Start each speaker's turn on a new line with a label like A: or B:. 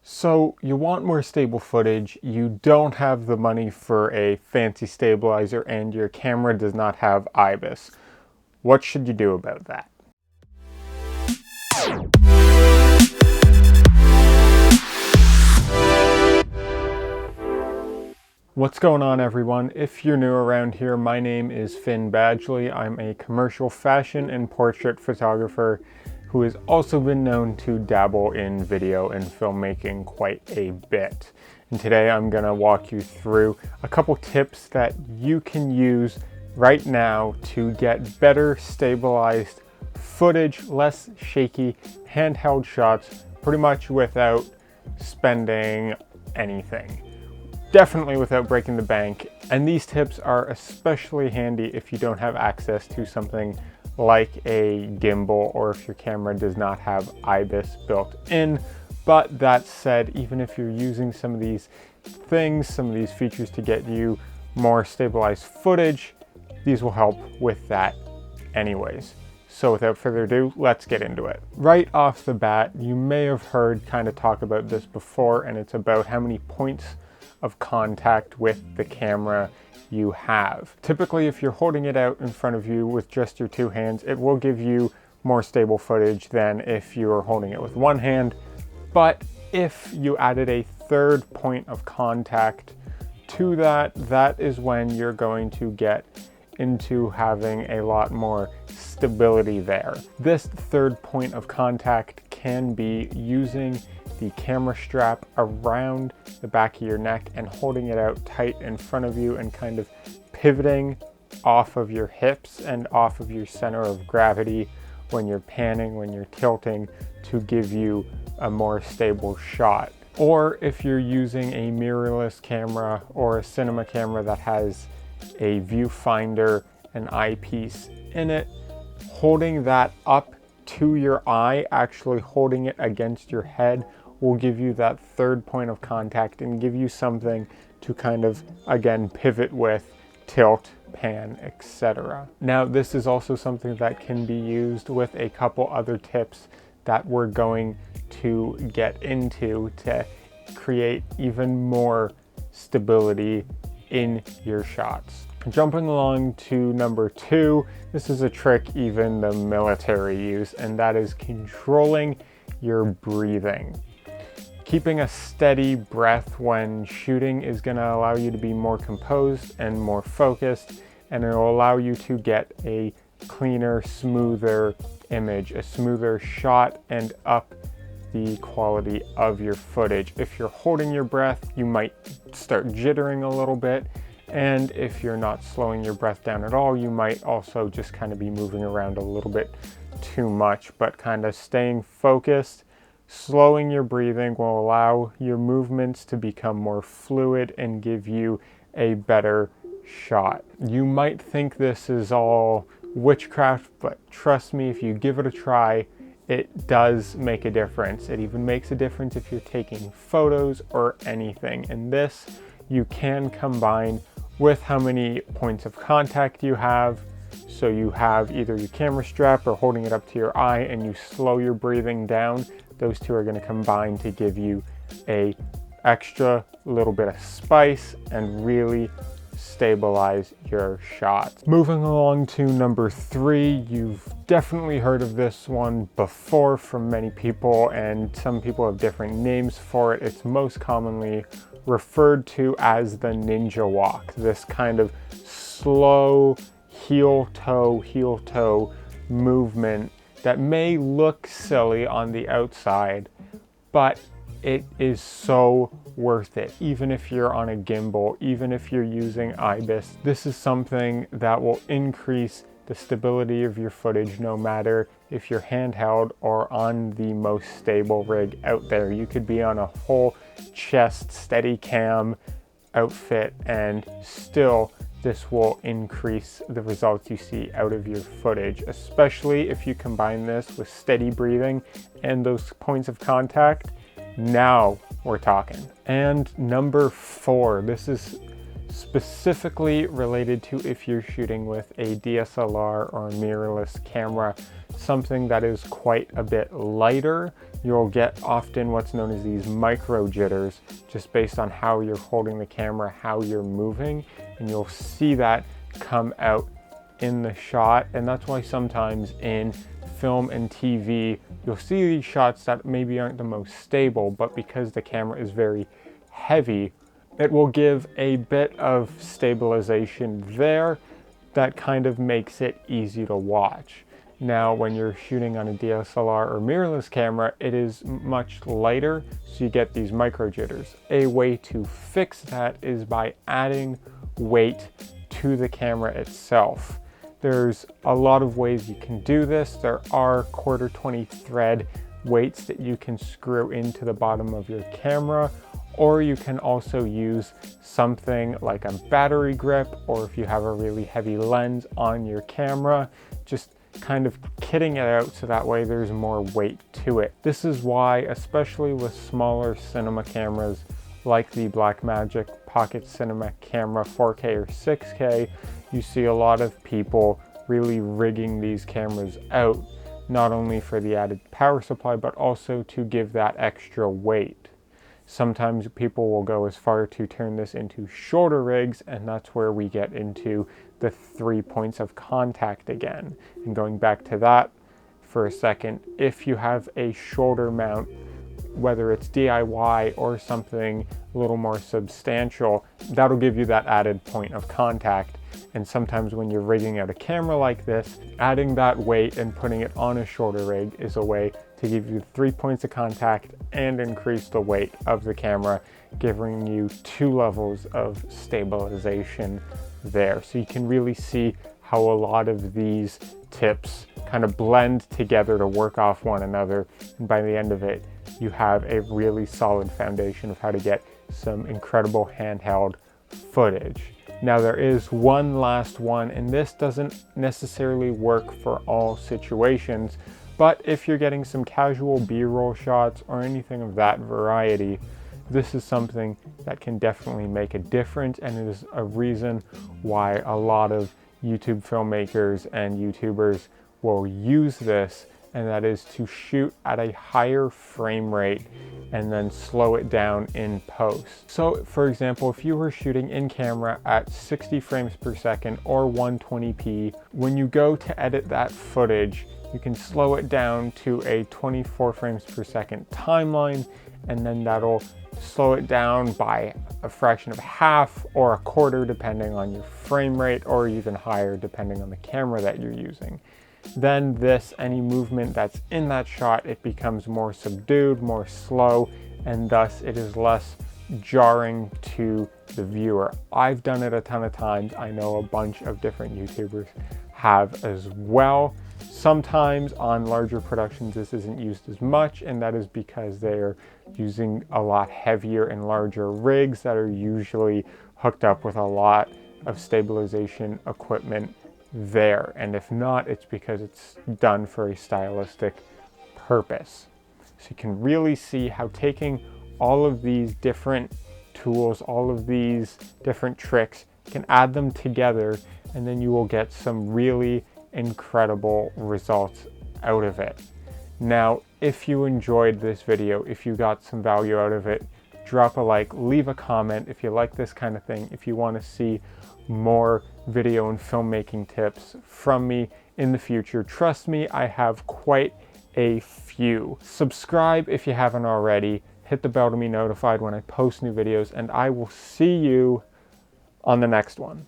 A: So you want more stable footage, you don't have the money for a fancy stabilizer, and your camera does not have IBIS. What should you do about that? What's going on, everyone? If you're new around here, my name is Finn Badgley. I'm a commercial fashion and portrait photographer who has also been known to dabble in video and filmmaking quite a bit. And today I'm going to walk you through a couple tips that you can use right now to get better stabilized footage, less shaky handheld shots, pretty much without spending anything. Definitely without breaking the bank. And these tips are especially handy if you don't have access to something like a gimbal or if your camera does not have IBIS built in. But that said, even if you're using some of these things, some of these features to get you more stabilized footage, these will help with that anyways. So without further ado, let's get into it. Right off the bat, you may have heard kind of talk about this before, and it's about how many points of contact with the camera you have. Typically, if you're holding it out in front of you with just your two hands, it will give you more stable footage than if you are holding it with one hand. But if you added a third point of contact to that, that is when you're going to get into having a lot more stability there. This third point of contact can be using the camera strap around the back of your neck and holding it out tight in front of you and kind of pivoting off of your hips and off of your center of gravity when you're panning, when you're tilting, to give you a more stable shot. Or if you're using a mirrorless camera or a cinema camera that has a viewfinder and eyepiece in it, holding that up to your eye, actually holding it against your head, will give you that third point of contact and give you something to kind of, again, pivot with, tilt, pan, etc. Now, this is also something that can be used with a couple other tips that we're going to get into to create even more stability in your shots. Jumping along to number 2, this is a trick even the military use, and that is controlling your breathing. Keeping a steady breath when shooting is going to allow you to be more composed and more focused, and it will allow you to get a cleaner, smoother image, a smoother shot, and up the quality of your footage. If you're holding your breath, you might start jittering a little bit, and if you're not slowing your breath down at all, you might also just kind of be moving around a little bit too much. But kind of staying focused, slowing your breathing will allow your movements to become more fluid and give you a better shot. You might think this is all witchcraft, but trust me, if you give it a try, it does make a difference. It even makes a difference if you're taking photos or anything. And this you can combine with how many points of contact you have. So you have either your camera strap or holding it up to your eye, and you slow your breathing down. Those two are going to combine to give you a extra little bit of spice and really stabilize your shots. Moving along to number 3, you've definitely heard of this one before from many people, and some people have different names for it. It's most commonly referred to as the ninja walk, this kind of slow heel toe movement that may look silly on the outside, but it is so worth it. Even if you're on a gimbal, even if you're using IBIS, this is something that will increase the stability of your footage no matter if you're handheld or on the most stable rig out there. You could be on a whole chest steady cam outfit and still this will increase the results you see out of your footage, especially if you combine this with steady breathing and those points of contact. Now we're talking. And number 4, this is specifically related to if you're shooting with a DSLR or a mirrorless camera, something that is quite a bit lighter. you'll get often what's known as these micro jitters, just based on how you're holding the camera, how you're moving, and you'll see that come out in the shot. And that's why sometimes in film and TV, you'll see these shots that maybe aren't the most stable, but because the camera is very heavy, it will give a bit of stabilization there that kind of makes it easy to watch. Now, when you're shooting on a DSLR or mirrorless camera, it is much lighter, so you get these micro jitters. A way to fix that is by adding weight to the camera itself. There's a lot of ways you can do this. There are 1/4-20 thread weights that you can screw into the bottom of your camera, or you can also use something like a battery grip, or if you have a really heavy lens on your camera, just kind of kitting it out so that way there's more weight to it. This is why, especially with smaller cinema cameras like the Blackmagic Pocket Cinema Camera 4K or 6K, you see a lot of people really rigging these cameras out, not only for the added power supply, but also to give that extra weight. Sometimes people will go as far to turn this into shoulder rigs, and that's where we get into the 3 points of contact again. And going back to that for a second, if you have a shoulder mount, whether it's DIY or something a little more substantial, that'll give you that added point of contact. And sometimes when you're rigging out a camera like this, adding that weight and putting it on a shoulder rig is a way to give you 3 points of contact and increase the weight of the camera, giving you 2 levels of stabilization there. So you can really see how a lot of these tips kind of blend together to work off one another. And by the end of it, you have a really solid foundation of how to get some incredible handheld footage. Now there is one last one, and this doesn't necessarily work for all situations, but if you're getting some casual B-roll shots or anything of that variety, this is something that can definitely make a difference, and it is a reason why a lot of YouTube filmmakers and YouTubers will use this, and that is to shoot at a higher frame rate and then slow it down in post. So for example, if you were shooting in camera at 60 frames per second or 120p, when you go to edit that footage, you can slow it down to a 24 frames per second timeline, and then that'll slow it down by a fraction of a half or a quarter depending on your frame rate, or even higher depending on the camera that you're using. Then any movement that's in that shot, it becomes more subdued, more slow, and thus it is less jarring to the viewer. I've done it a ton of times. I know a bunch of different YouTubers have as well. Sometimes on larger productions this isn't used as much, and that is because they're using a lot heavier and larger rigs that are usually hooked up with a lot of stabilization equipment there. And if not, it's because it's done for a stylistic purpose. So you can really see how taking all of these different tools, all of these different tricks, you can add them together, and then you will get some really incredible results out of it. Now, if you enjoyed this video, if you got some value out of it, drop a like, leave a comment if you like this kind of thing, if you want to see more video and filmmaking tips from me in the future. Trust me, I have quite a few. Subscribe if you haven't already. Hit the bell to be notified when I post new videos, and I will see you on the next one.